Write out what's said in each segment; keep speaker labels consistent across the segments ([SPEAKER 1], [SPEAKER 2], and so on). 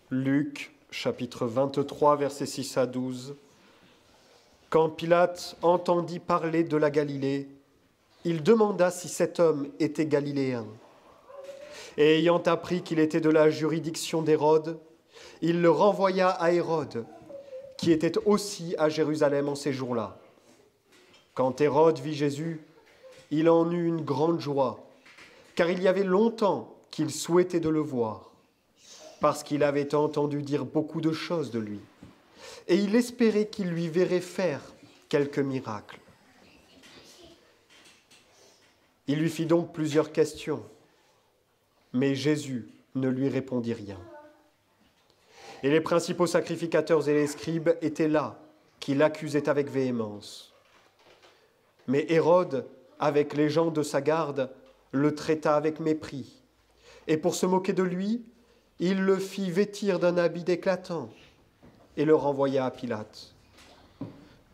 [SPEAKER 1] Luc, chapitre 23, versets 6 à 12. Quand Pilate entendit parler de la Galilée, il demanda si cet homme était galiléen. Et ayant appris qu'il était de la juridiction d'Hérode, il le renvoya à Hérode, qui était aussi à Jérusalem en ces jours-là. Quand Hérode vit Jésus, il en eut une grande joie, car il y avait longtemps qu'il souhaitait de le voir, parce qu'il avait entendu dire beaucoup de choses de lui, et il espérait qu'il lui verrait faire quelques miracles. Il lui fit donc plusieurs questions, mais Jésus ne lui répondit rien. Et les principaux sacrificateurs et les scribes étaient là, qui l'accusaient avec véhémence. Mais Hérode, avec les gens de sa garde, le traita avec mépris. Et pour se moquer de lui, il le fit vêtir d'un habit éclatant et le renvoya à Pilate.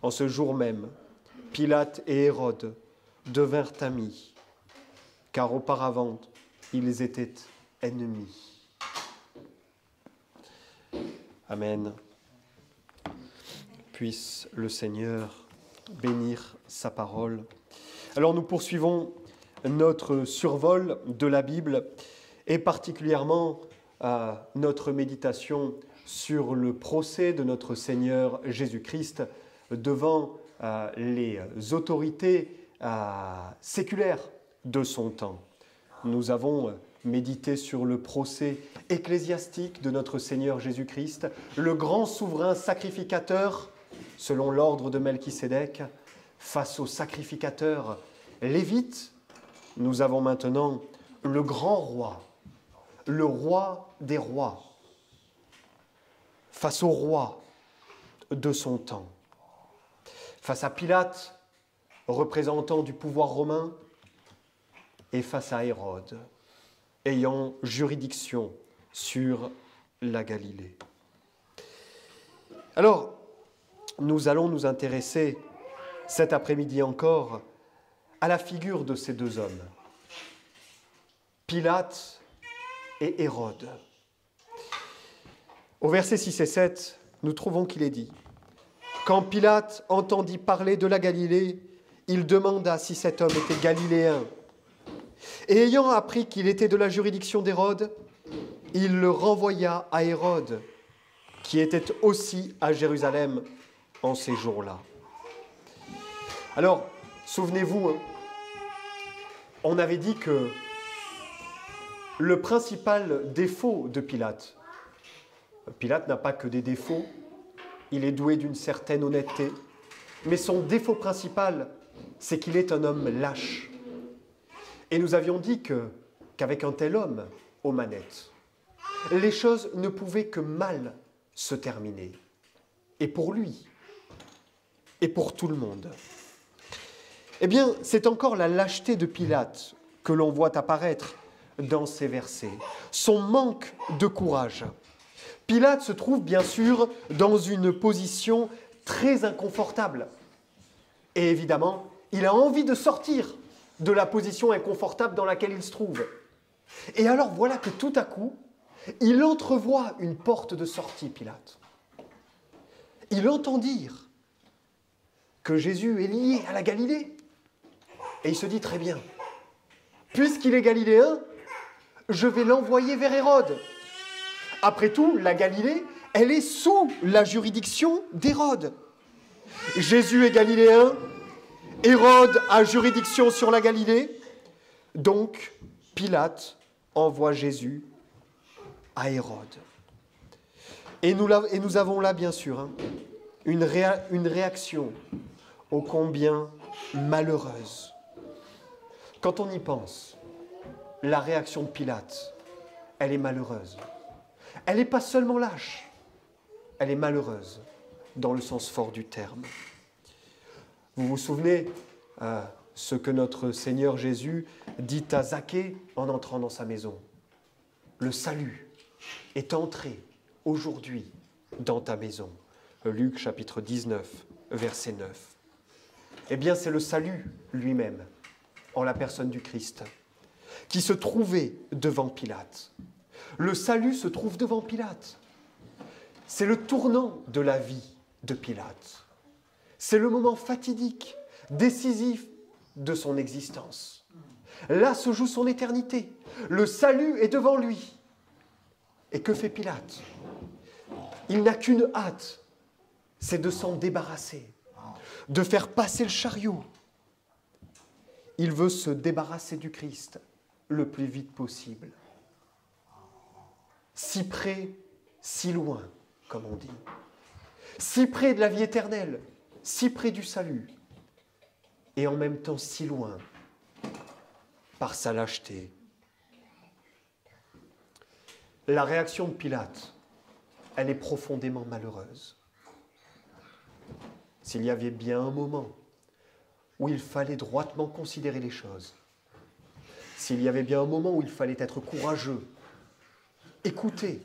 [SPEAKER 1] En ce jour même, Pilate et Hérode devinrent amis, car auparavant, ils étaient ennemis. Amen. Puisse le Seigneur bénir sa parole. Alors nous poursuivons notre survol de la Bible et particulièrement notre méditation sur le procès de notre Seigneur Jésus-Christ devant les autorités séculaires de son temps. Nous avons médité sur le procès ecclésiastique de notre Seigneur Jésus-Christ, le grand souverain sacrificateur, selon l'ordre de Melchisédek, face aux sacrificateurs lévites. Nous avons maintenant le grand roi, le roi des rois, face au roi de son temps. Face à Pilate, représentant du pouvoir romain, et face à Hérode, ayant juridiction sur la Galilée. Alors, nous allons nous intéresser cet après-midi encore à la figure de ces deux hommes, Pilate et Hérode. Au versets 6 et 7, nous trouvons qu'il est dit « Quand Pilate entendit parler de la Galilée, il demanda si cet homme était galiléen. Et ayant appris qu'il était de la juridiction d'Hérode, il le renvoya à Hérode, qui était aussi à Jérusalem en ces jours-là. » Alors, souvenez-vous, on avait dit que le principal défaut de Pilate, Pilate n'a pas que des défauts, il est doué d'une certaine honnêteté, mais son défaut principal, c'est qu'il est un homme lâche. Et nous avions dit qu'avec un tel homme aux manettes, les choses ne pouvaient que mal se terminer. Et pour lui, et pour tout le monde. Eh bien, c'est encore la lâcheté de Pilate que l'on voit apparaître dans ces versets. Son manque de courage. Pilate se trouve bien sûr dans une position très inconfortable. Et évidemment, il a envie de sortir de la position inconfortable dans laquelle il se trouve. Et alors voilà que tout à coup, il entrevoit une porte de sortie, Pilate. Il entend dire que Jésus est lié à la Galilée. Et il se dit très bien, puisqu'il est galiléen, je vais l'envoyer vers Hérode. Après tout, la Galilée, elle est sous la juridiction d'Hérode. Jésus est galiléen, Hérode a juridiction sur la Galilée, donc Pilate envoie Jésus à Hérode. Et nous avons là, bien sûr, une réaction ô combien malheureuse. Quand on y pense, la réaction de Pilate, elle est malheureuse. Elle n'est pas seulement lâche, elle est malheureuse, dans le sens fort du terme. Vous vous souvenez ce que notre Seigneur Jésus dit à Zaché en entrant dans sa maison. Le salut est entré aujourd'hui dans ta maison. Luc chapitre 19, verset 9. Eh bien, c'est le salut lui-même, en la personne du Christ, qui se trouvait devant Pilate. Le salut se trouve devant Pilate. C'est le tournant de la vie de Pilate. C'est le moment fatidique, décisif de son existence. Là se joue son éternité. Le salut est devant lui. Et que fait Pilate? Il n'a qu'une hâte, c'est de s'en débarrasser, de faire passer le chariot. Il veut se débarrasser du Christ le plus vite possible. Si près, si loin, comme on dit. Si près de la vie éternelle, si près du salut, et en même temps si loin par sa lâcheté. La réaction de Pilate, elle est profondément malheureuse. S'il y avait bien un moment où il fallait droitement considérer les choses, s'il y avait bien un moment où il fallait être courageux, écouter,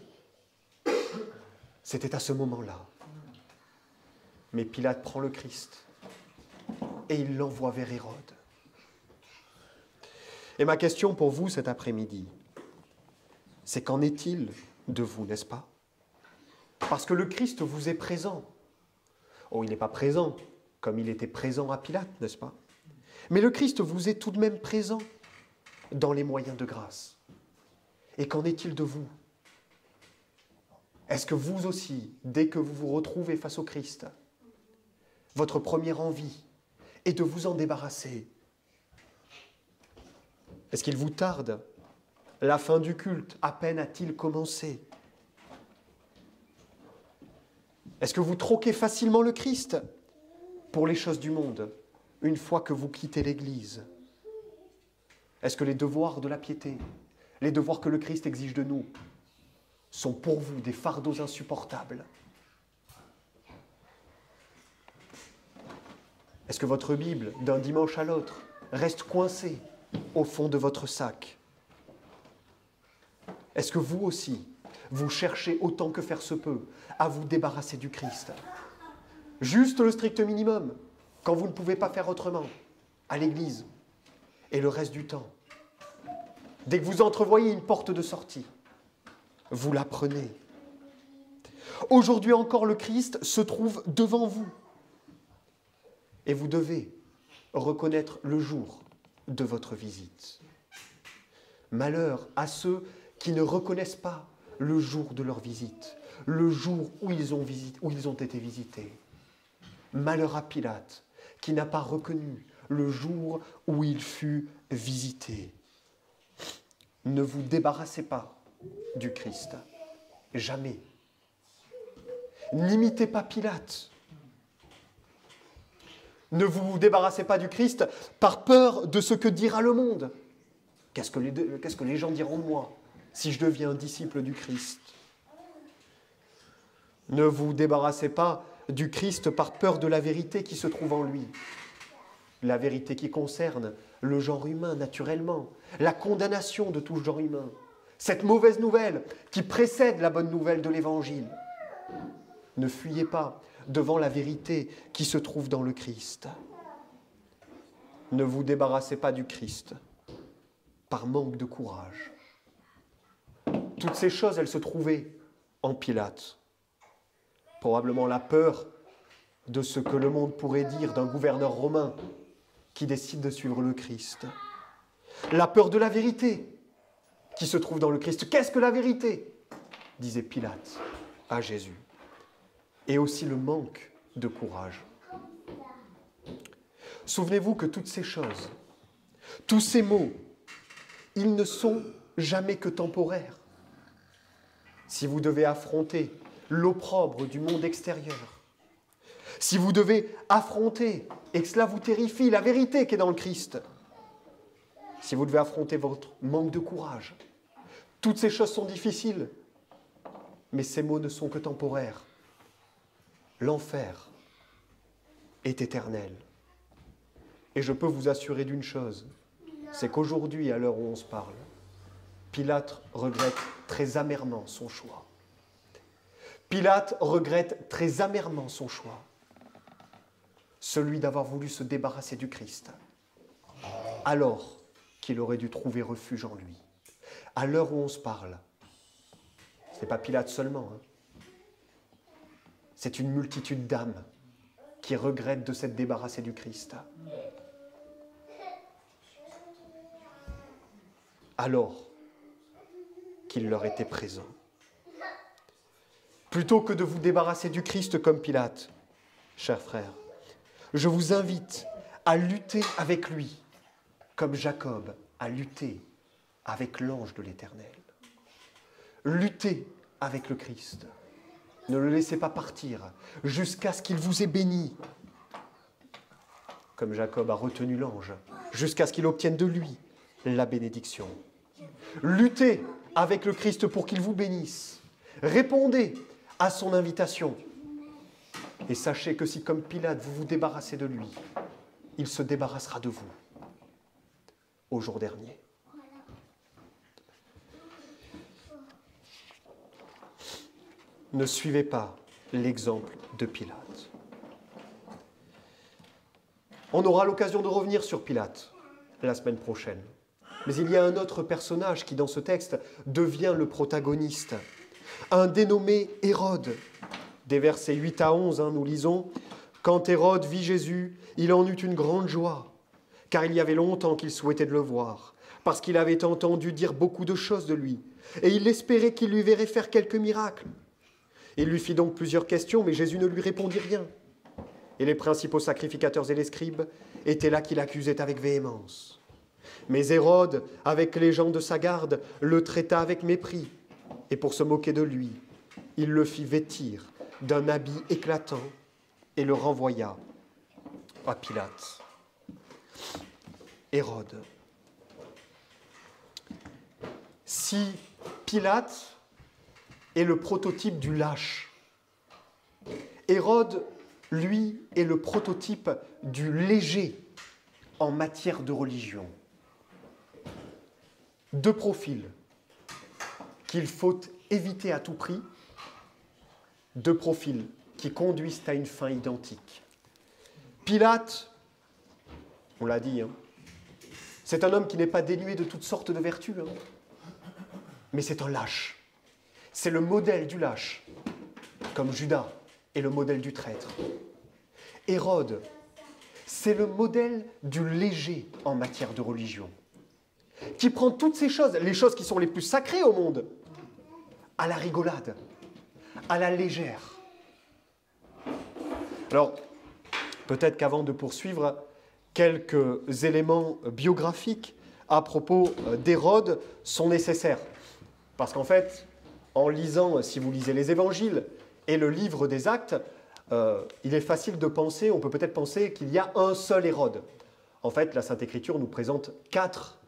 [SPEAKER 1] c'était à ce moment-là. Mais Pilate prend le Christ et il l'envoie vers Hérode. Et ma question pour vous cet après-midi, c'est qu'en est-il de vous, n'est-ce pas? Parce que le Christ vous est présent. Oh, il n'est pas présent comme il était présent à Pilate, n'est-ce pas? Mais le Christ vous est tout de même présent dans les moyens de grâce. Et qu'en est-il de vous? Est-ce que vous aussi, dès que vous vous retrouvez face au Christ, votre première envie est de vous en débarrasser? Est-ce qu'il vous tarde? La fin du culte, à peine a-t-il commencé? Est-ce que vous troquez facilement le Christ pour les choses du monde une fois que vous quittez l'Église? Est-ce que les devoirs de la piété, les devoirs que le Christ exige de nous, sont pour vous des fardeaux insupportables? Est-ce que votre Bible, d'un dimanche à l'autre, reste coincée au fond de votre sac? Est-ce que vous aussi, vous cherchez autant que faire se peut à vous débarrasser du Christ? Juste le strict minimum, quand vous ne pouvez pas faire autrement, à l'Église, et le reste du temps. Dès que vous entrevoyez une porte de sortie, vous la prenez. Aujourd'hui encore, le Christ se trouve devant vous. Et vous devez reconnaître le jour de votre visite. Malheur à ceux qui ne reconnaissent pas le jour de leur visite, le jour où ils ont été visités. Malheur à Pilate, qui n'a pas reconnu le jour où il fut visité. Ne vous débarrassez pas du Christ. Jamais. N'imitez pas Pilate. Ne vous débarrassez pas du Christ par peur de ce que dira le monde. Qu'est-ce que les gens diront de moi si je deviens un disciple du Christ? Ne vous débarrassez pas du Christ par peur de la vérité qui se trouve en lui. La vérité qui concerne le genre humain naturellement, la condamnation de tout genre humain. Cette mauvaise nouvelle qui précède la bonne nouvelle de l'Évangile. Ne fuyez pas devant la vérité qui se trouve dans le Christ. Ne vous débarrassez pas du Christ par manque de courage. Toutes ces choses, elles se trouvaient en Pilate. Probablement la peur de ce que le monde pourrait dire d'un gouverneur romain qui décide de suivre le Christ. La peur de la vérité qui se trouve dans le Christ. Qu'est-ce que la vérité? Disait Pilate à Jésus. Et aussi le manque de courage. Souvenez-vous que toutes ces choses, tous ces mots, ils ne sont jamais que temporaires. Si vous devez affronter l'opprobre du monde extérieur, si vous devez affronter, et que cela vous terrifie, la vérité qui est dans le Christ, si vous devez affronter votre manque de courage, toutes ces choses sont difficiles, mais ces mots ne sont que temporaires. L'enfer est éternel. Et je peux vous assurer d'une chose, c'est qu'aujourd'hui, à l'heure où on se parle, Pilate regrette très amèrement son choix. Pilate regrette très amèrement son choix, celui d'avoir voulu se débarrasser du Christ, alors qu'il aurait dû trouver refuge en lui. À l'heure où on se parle, ce n'est pas Pilate seulement, c'est une multitude d'âmes qui regrettent de s'être débarrassées du Christ. Alors qu'il leur était présent. Plutôt que de vous débarrasser du Christ comme Pilate, chers frères, je vous invite à lutter avec lui, comme Jacob a lutté avec l'ange de l'Éternel. Luttez avec le Christ. Ne le laissez pas partir jusqu'à ce qu'il vous ait béni, comme Jacob a retenu l'ange, jusqu'à ce qu'il obtienne de lui la bénédiction. Luttez avec le Christ pour qu'il vous bénisse. Répondez à son invitation. Et sachez que si, comme Pilate, vous vous débarrassez de lui, il se débarrassera de vous au jour dernier. Ne suivez pas l'exemple de Pilate. On aura l'occasion de revenir sur Pilate la semaine prochaine. Mais il y a un autre personnage qui, dans ce texte, devient le protagoniste. Un dénommé Hérode. Des versets 8 à 11, nous lisons « Quand Hérode vit Jésus, il en eut une grande joie, car il y avait longtemps qu'il souhaitait de le voir, parce qu'il avait entendu dire beaucoup de choses de lui, et il espérait qu'il lui verrait faire quelques miracles. Il lui fit donc plusieurs questions, mais Jésus ne lui répondit rien. Et les principaux sacrificateurs et les scribes étaient là qui l'accusaient avec véhémence. Mais Hérode, avec les gens de sa garde, le traita avec mépris, et pour se moquer de lui, il le fit vêtir d'un habit éclatant et le renvoya à Pilate. Hérode. Si Pilate est le prototype du lâche, Hérode, lui, est le prototype du léger en matière de religion. Deux profils qu'il faut éviter à tout prix, deux profils qui conduisent à une fin identique. Pilate, on l'a dit, c'est un homme qui n'est pas dénué de toutes sortes de vertus, mais c'est un lâche. C'est le modèle du lâche, comme Judas est le modèle du traître. Hérode, c'est le modèle du léger en matière de religion, qui prend toutes ces choses, les choses qui sont les plus sacrées au monde, à la rigolade, à la légère. Alors, peut-être qu'avant de poursuivre, quelques éléments biographiques à propos d'Hérode sont nécessaires. Parce qu'en fait, en lisant, si vous lisez les évangiles et le livre des Actes, il est facile de penser, on peut peut-être penser qu'il y a un seul Hérode. En fait, la Sainte Écriture nous présente 4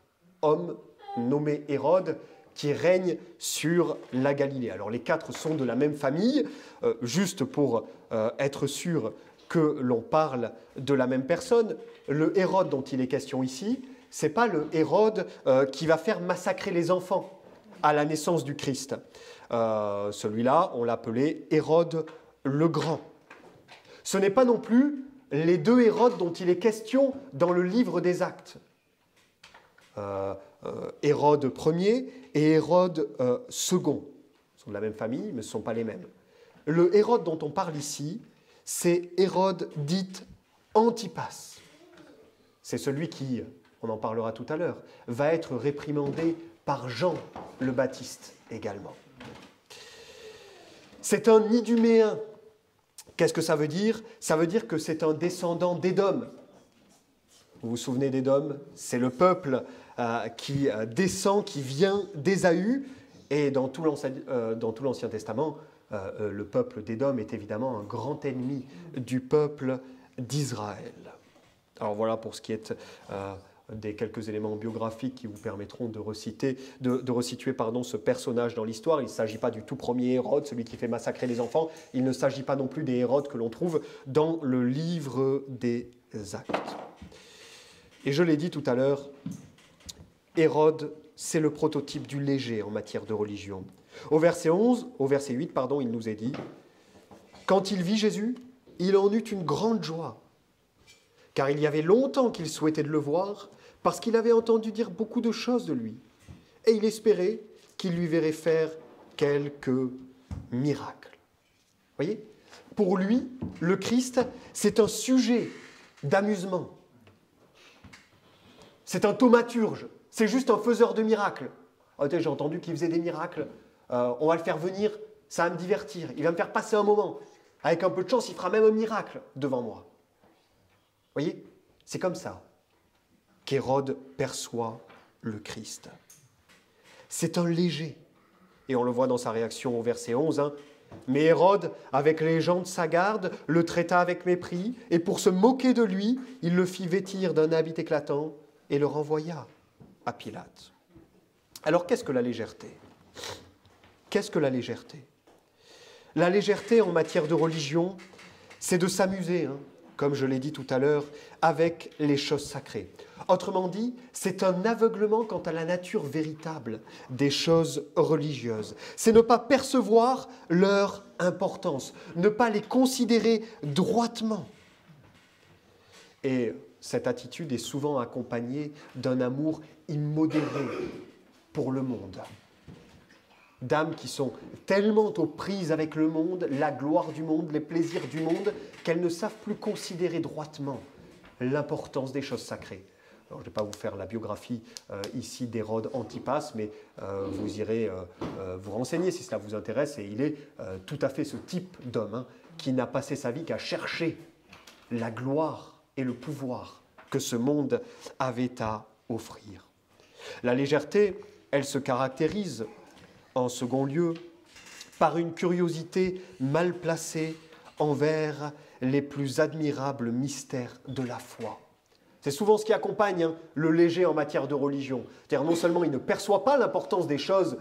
[SPEAKER 1] hommes nommés Hérode qui règnent sur la Galilée. Alors les 4 sont de la même famille, juste pour être sûr que l'on parle de la même personne. Le Hérode dont il est question ici, ce n'est pas le Hérode qui va faire massacrer les enfants à la naissance du Christ. Celui-là, on l'appelait Hérode le Grand. Ce n'est pas non plus les 2 Hérodes dont il est question dans le livre des Actes. Hérode Ier et Hérode II. Ils sont de la même famille, mais ce ne sont pas les mêmes. Le Hérode dont on parle ici, c'est Hérode dit Antipas. C'est celui qui, on en parlera tout à l'heure, va être réprimandé par Jean le Baptiste également. C'est un Iduméen. Qu'est-ce que ça veut dire? Ça veut dire que c'est un descendant d'Édom. Vous vous souvenez d'Édom? C'est le peuple qui descend, qui vient d'Ésaü. Et dans tout l'Ancien Testament, le peuple d'Édom est évidemment un grand ennemi du peuple d'Israël. Alors voilà pour ce qui est des quelques éléments biographiques qui vous permettront de resituer ce personnage dans l'histoire. Il ne s'agit pas du tout premier Hérode, celui qui fait massacrer les enfants. Il ne s'agit pas non plus des Hérodes que l'on trouve dans le livre des Actes. Et je l'ai dit tout à l'heure, Hérode, c'est le prototype du léger en matière de religion. Au verset 8, il nous est dit « Quand il vit Jésus, il en eut une grande joie, car il y avait longtemps qu'il souhaitait de le voir, parce qu'il avait entendu dire beaucoup de choses de lui, et il espérait qu'il lui verrait faire quelques miracles. » Voyez, pour lui, le Christ, c'est un sujet d'amusement. C'est un thaumaturge, c'est juste un faiseur de miracles. Oh, j'ai entendu qu'il faisait des miracles, on va le faire venir, ça va me divertir, il va me faire passer un moment. Avec un peu de chance, il fera même un miracle devant moi. Vous voyez, c'est comme ça qu'Hérode perçoit le Christ. C'est un léger, et on le voit dans sa réaction au verset 11, hein. Mais Hérode, avec les gens de sa garde, le traita avec mépris, et pour se moquer de lui, il le fit vêtir d'un habit éclatant et le renvoya à Pilate. Alors qu'est-ce que la légèreté? Qu'est-ce que la légèreté? La légèreté en matière de religion, c'est de s'amuser, hein, comme je l'ai dit tout à l'heure, avec les choses sacrées. Autrement dit, c'est un aveuglement quant à la nature véritable des choses religieuses. C'est ne pas percevoir leur importance, ne pas les considérer droitement. Et cette attitude est souvent accompagnée d'un amour immodéré pour le monde. D'âmes qui sont tellement aux prises avec le monde, la gloire du monde, les plaisirs du monde, qu'elles ne savent plus considérer droitement l'importance des choses sacrées. Alors, je ne vais pas vous faire la biographie ici d'Hérode Antipas, mais vous irez vous renseigner si cela vous intéresse. Et il est tout à fait ce type d'homme, hein, qui n'a passé sa vie qu'à chercher la gloire et le pouvoir que ce monde avait à offrir. La légèreté, elle se caractérise en second lieu par une curiosité mal placée envers les plus admirables mystères de la foi. C'est souvent ce qui accompagne, hein, le léger en matière de religion. C'est-à-dire non seulement il ne perçoit pas l'importance des choses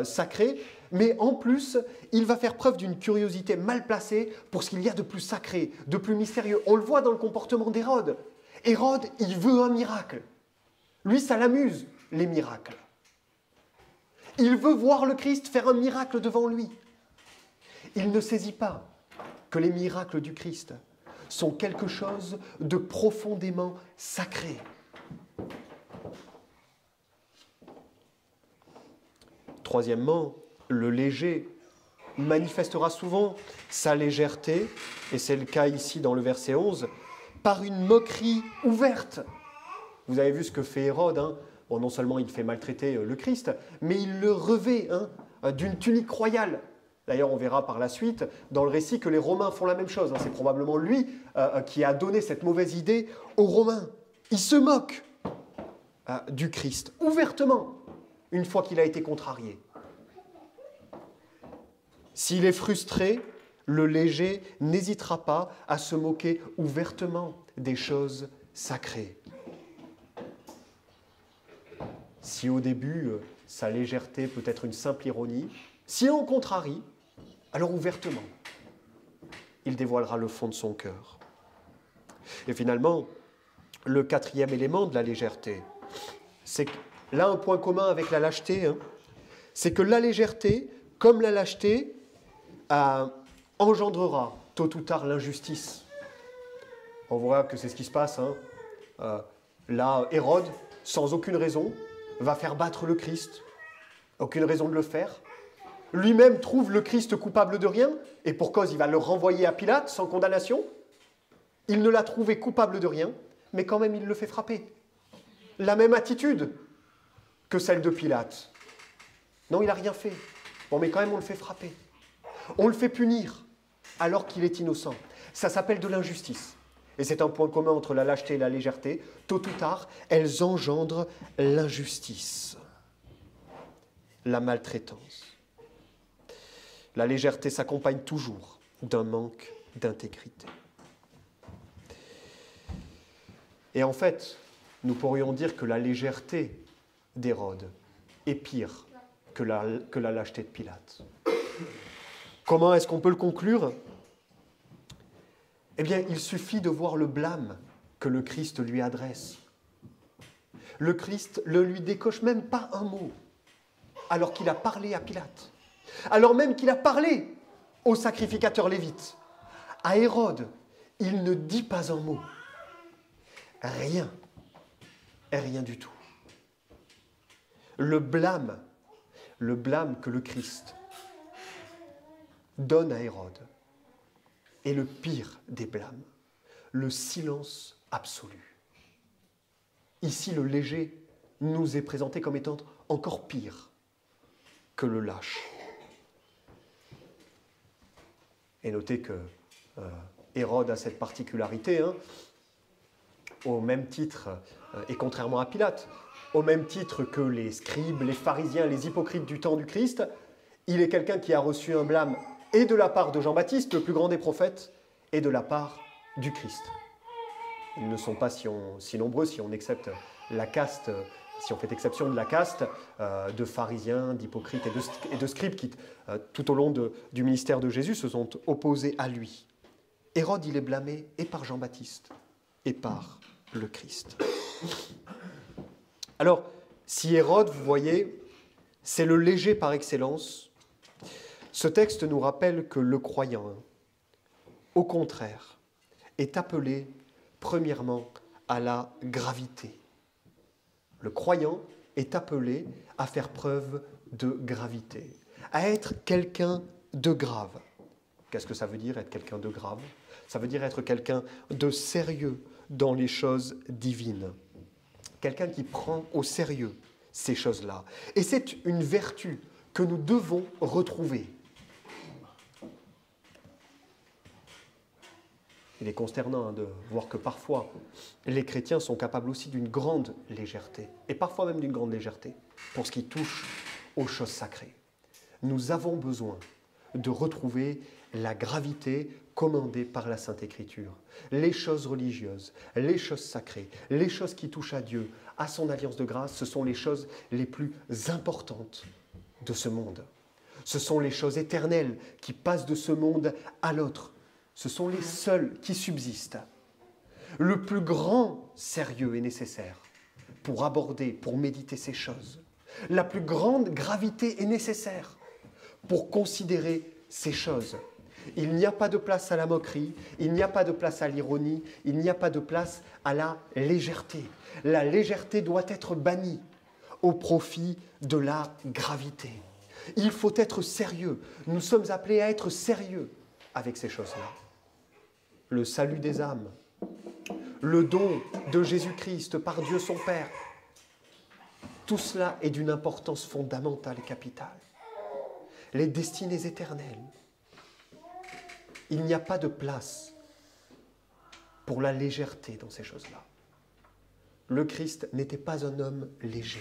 [SPEAKER 1] sacrées, mais en plus, il va faire preuve d'une curiosité mal placée pour ce qu'il y a de plus sacré, de plus mystérieux. On le voit dans le comportement d'Hérode. Hérode, il veut un miracle. Lui, ça l'amuse, les miracles. Il veut voir le Christ faire un miracle devant lui. Il ne saisit pas que les miracles du Christ sont quelque chose de profondément sacré. Troisièmement, le léger manifestera souvent sa légèreté, et c'est le cas ici dans le verset 11, par une moquerie ouverte. Vous avez vu ce que fait Hérode, hein. Bon, non seulement il fait maltraiter le Christ, mais il le revêt, hein, d'une tunique royale. D'ailleurs, on verra par la suite dans le récit que les Romains font la même chose, hein. C'est probablement lui qui a donné cette mauvaise idée aux Romains. Il se moque du Christ, ouvertement, une fois qu'il a été contrarié. S'il est frustré, le léger n'hésitera pas à se moquer ouvertement des choses sacrées. Si au début, sa légèreté peut être une simple ironie, si on contrarie, alors ouvertement, il dévoilera le fond de son cœur. Et finalement, le quatrième élément de la légèreté, c'est là un point commun avec la lâcheté, hein, c'est que la légèreté, comme la lâcheté, engendrera tôt ou tard l'injustice. On voit que c'est ce qui se passe, hein. Là, Hérode, sans aucune raison, va faire battre le Christ. Aucune raison de le faire. Lui-même trouve le Christ coupable de rien, et pour cause, il va le renvoyer à Pilate sans condamnation. Il ne l'a trouvé coupable de rien, mais quand même, il le fait frapper. La même attitude que celle de Pilate. Non, il n'a rien fait. Bon, mais quand même, on le fait frapper. On le fait punir, alors qu'il est innocent. Ça s'appelle de l'injustice. Et c'est un point commun entre la lâcheté et la légèreté. Tôt ou tard, elles engendrent l'injustice, la maltraitance. La légèreté s'accompagne toujours d'un manque d'intégrité. Et en fait, nous pourrions dire que la légèreté d'Hérode est pire que la lâcheté de Pilate. Comment est-ce qu'on peut le conclure ? Eh bien, il suffit de voir le blâme que le Christ lui adresse. Le Christ ne lui décoche même pas un mot, alors qu'il a parlé à Pilate, alors même qu'il a parlé au sacrificateur lévite. À Hérode, il ne dit pas un mot. Rien. Rien du tout. Le blâme que le Christ donne à Hérode Et le pire des blâmes, le silence absolu. Ici, le léger nous est présenté comme étant encore pire que le lâche. Et notez que Hérode a cette particularité, hein, au même titre, et contrairement à Pilate, au même titre que les scribes, les pharisiens, les hypocrites du temps du Christ, il est quelqu'un qui a reçu un blâme et de la part de Jean-Baptiste, le plus grand des prophètes, et de la part du Christ. Ils ne sont pas si nombreux si on accepte la caste, si on fait exception de la caste de pharisiens, d'hypocrites et de scribes qui, tout au long du ministère de Jésus, se sont opposés à lui. Hérode, il est blâmé et par Jean-Baptiste et par le Christ. Alors, si Hérode, vous voyez, c'est le léger par excellence, ce texte nous rappelle que le croyant, au contraire, est appelé premièrement à la gravité. Le croyant est appelé à faire preuve de gravité, à être quelqu'un de grave. Qu'est-ce que ça veut dire, être quelqu'un de grave? Ça veut dire être quelqu'un de sérieux dans les choses divines. Quelqu'un qui prend au sérieux ces choses-là. Et c'est une vertu que nous devons retrouver. Il est consternant de voir que parfois, les chrétiens sont capables aussi d'une grande légèreté, et parfois même d'une grande légèreté, pour ce qui touche aux choses sacrées. Nous avons besoin de retrouver la gravité commandée par la Sainte Écriture. Les choses religieuses, les choses sacrées, les choses qui touchent à Dieu, à son alliance de grâce, ce sont les choses les plus importantes de ce monde. Ce sont les choses éternelles qui passent de ce monde à l'autre. Ce sont les seuls qui subsistent. Le plus grand sérieux est nécessaire pour aborder, pour méditer ces choses. La plus grande gravité est nécessaire pour considérer ces choses. Il n'y a pas de place à la moquerie, il n'y a pas de place à l'ironie, il n'y a pas de place à la légèreté. La légèreté doit être bannie au profit de la gravité. Il faut être sérieux. Nous sommes appelés à être sérieux avec ces choses-là. Le salut des âmes, le don de Jésus-Christ par Dieu son Père, tout cela est d'une importance fondamentale et capitale. Les destinées éternelles. Il n'y a pas de place pour la légèreté dans ces choses-là. Le Christ n'était pas un homme léger.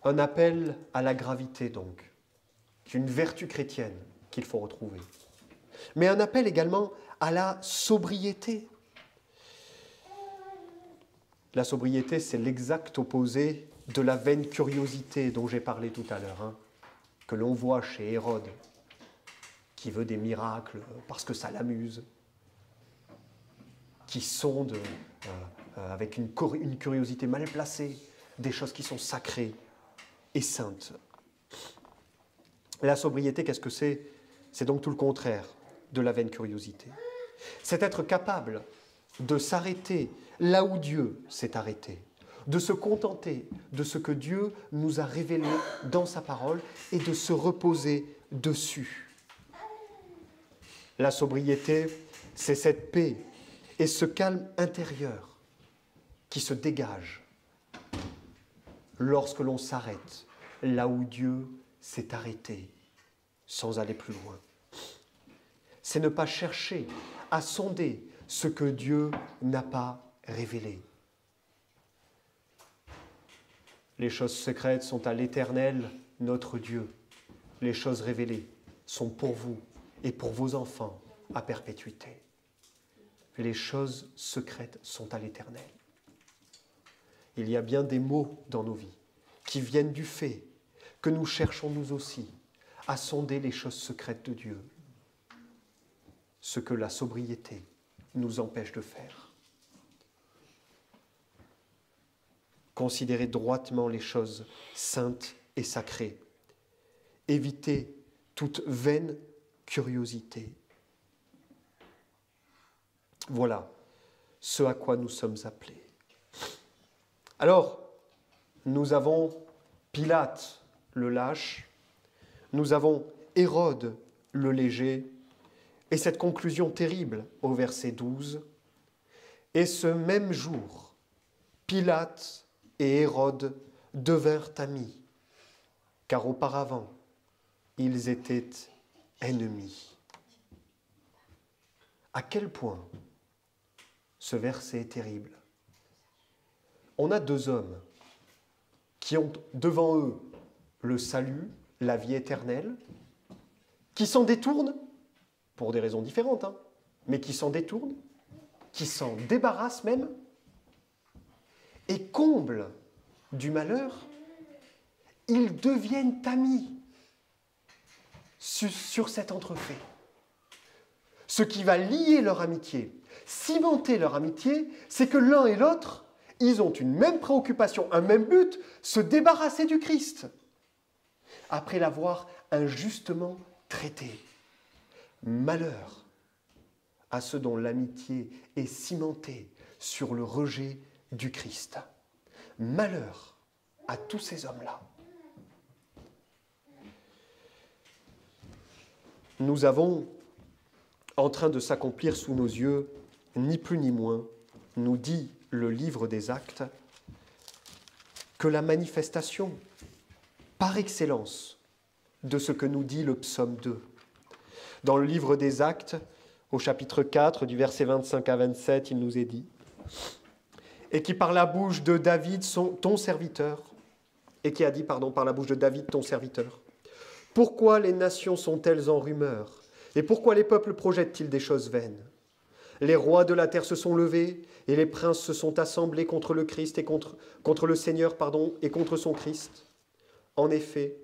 [SPEAKER 1] Un appel à la gravité, donc, qui est une vertu chrétienne qu'il faut retrouver. Mais un appel également à la sobriété. La sobriété, c'est l'exact opposé de la vaine curiosité dont j'ai parlé tout à l'heure, que l'on voit chez Hérode, qui veut des miracles parce que ça l'amuse, qui sonde avec une curiosité mal placée des choses qui sont sacrées et saintes. La sobriété, qu'est-ce que c'est? C'est donc tout le contraire de la vaine curiosité. C'est être capable de s'arrêter là où Dieu s'est arrêté, de se contenter de ce que Dieu nous a révélé dans sa parole et de se reposer dessus. La sobriété, c'est cette paix et ce calme intérieur qui se dégage lorsque l'on s'arrête là où Dieu s'est arrêté sans aller plus loin. C'est ne pas chercher à sonder ce que Dieu n'a pas révélé. Les choses secrètes sont à l'Éternel, notre Dieu. Les choses révélées sont pour vous et pour vos enfants à perpétuité. Les choses secrètes sont à l'Éternel. Il y a bien des maux dans nos vies qui viennent du fait que nous cherchons nous aussi à sonder les choses secrètes de Dieu, ce que la sobriété nous empêche de faire. Considérez droitement les choses saintes et sacrées. Évitez toute vaine curiosité. Voilà ce à quoi nous sommes appelés. Alors, nous avons Pilate le lâche, nous avons Hérode le léger et cette conclusion terrible au verset 12. Et ce même jour, Pilate et Hérode devinrent amis, car auparavant, ils étaient ennemis. À quel point ce verset est terrible. On a deux hommes qui ont devant eux le salut, la vie éternelle, qui s'en détournent, pour des raisons différentes, mais qui s'en détournent, qui s'en débarrassent même, et comble du malheur, ils deviennent amis sur cet entrefait. Ce qui va lier leur amitié, cimenter leur amitié, c'est que l'un et l'autre, ils ont une même préoccupation, un même but, se débarrasser du Christ, après l'avoir injustement traité. Malheur à ceux dont l'amitié est cimentée sur le rejet du Christ. Malheur à tous ces hommes-là. Nous avons, en train de s'accomplir sous nos yeux, ni plus ni moins, nous dit le livre des Actes, que la manifestation par excellence de ce que nous dit le psaume 2. Dans le livre des Actes, au chapitre 4, du verset 25 à 27, il nous est dit « Et qui par la bouche de David, ton serviteur, et qui a dit, par la bouche de David, ton serviteur, « Pourquoi les nations sont-elles en rumeur? Et pourquoi les peuples projettent-ils des choses vaines? Les rois de la terre se sont levés, et les princes se sont assemblés contre le Christ et contre le Seigneur, et contre son Christ. En effet,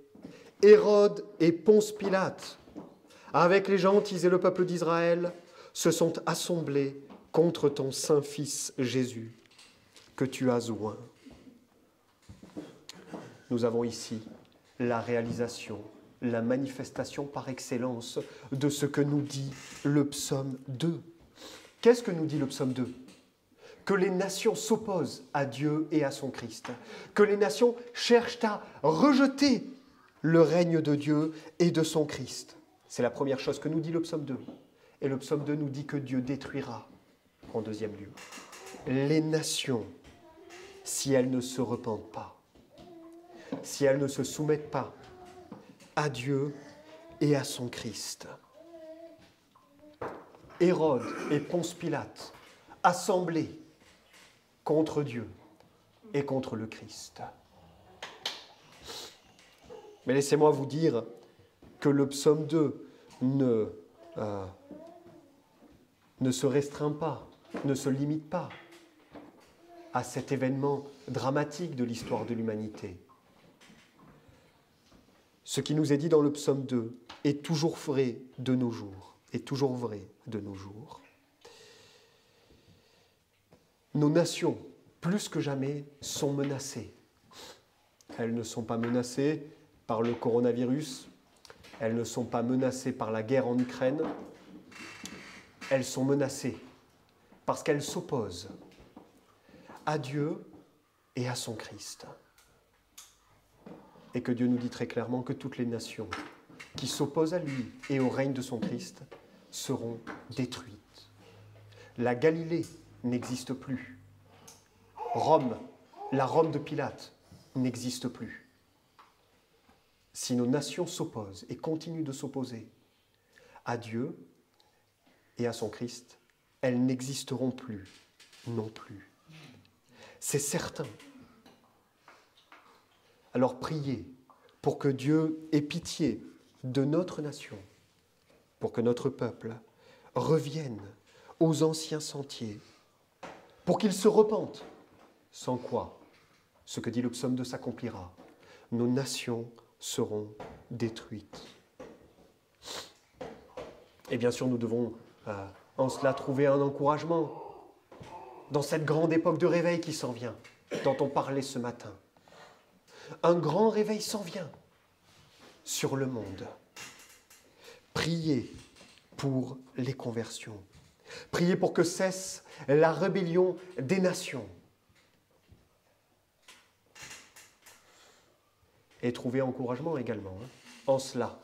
[SPEAKER 1] Hérode et Ponce Pilate, avec les gentils et le peuple d'Israël, se sont assemblés contre ton saint Fils Jésus, que tu as oint. » Nous avons ici la réalisation, la manifestation par excellence de ce que nous dit le psaume 2. Qu'est-ce que nous dit le psaume 2? Que les nations s'opposent à Dieu et à son Christ, que les nations cherchent à rejeter le règne de Dieu et de son Christ. C'est la première chose que nous dit le psaume 2. Et le psaume 2 nous dit que Dieu détruira, en deuxième lieu, les nations si elles ne se repentent pas, si elles ne se soumettent pas à Dieu et à son Christ. Hérode et Ponce Pilate, assemblés contre Dieu et contre le Christ. Mais laissez-moi vous dire que le psaume 2 ne se restreint pas, ne se limite pas à cet événement dramatique de l'histoire de l'humanité. Ce qui nous est dit dans le psaume 2 est toujours vrai de nos jours, est toujours vrai de nos jours. Nos nations, plus que jamais, sont menacées. Elles ne sont pas menacées par le coronavirus, elles ne sont pas menacées par la guerre en Ukraine, elles sont menacées parce qu'elles s'opposent à Dieu et à son Christ. Et que Dieu nous dit très clairement que toutes les nations qui s'opposent à lui et au règne de son Christ seront détruites. La Galilée n'existe plus. Rome, la Rome de Pilate, n'existe plus. Si nos nations s'opposent et continuent de s'opposer à Dieu et à son Christ, elles n'existeront plus non plus. C'est certain. Alors priez pour que Dieu ait pitié de notre nation, pour que notre peuple revienne aux anciens sentiers, pour qu'il se repente, sans quoi, ce que dit le psaume 2 s'accomplira, nos nations seront détruites. Et bien sûr, nous devons en cela trouver un encouragement dans cette grande époque de réveil qui s'en vient, dont on parlait ce matin. Un grand réveil s'en vient sur le monde. Priez pour les conversions. Priez pour que cesse la rébellion des nations. Et trouvez encouragement également en cela.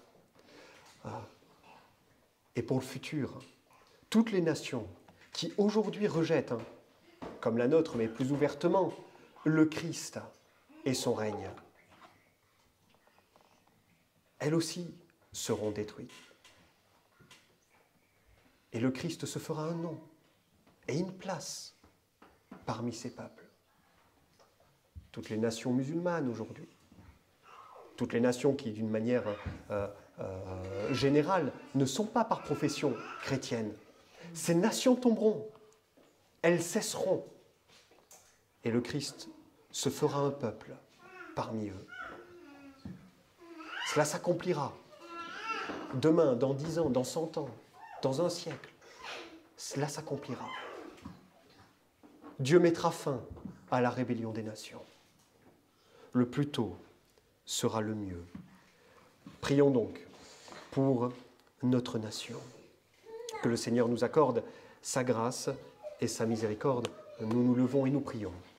[SPEAKER 1] Et pour le futur, toutes les nations qui aujourd'hui rejettent, comme la nôtre, mais plus ouvertement, le Christ et son règne, elles aussi seront détruites. Et le Christ se fera un nom et une place parmi ces peuples. Toutes les nations musulmanes aujourd'hui, toutes les nations qui, d'une manière générale, ne sont pas par profession chrétiennes, ces nations tomberont, elles cesseront, et le Christ se fera un peuple parmi eux. Cela s'accomplira demain, dans 10 ans, dans 100 ans, dans un siècle. Cela s'accomplira. Dieu mettra fin à la rébellion des nations. Le plus tôt sera le mieux. Prions donc pour notre nation. Que le Seigneur nous accorde sa grâce et sa miséricorde. Nous nous levons et nous prions.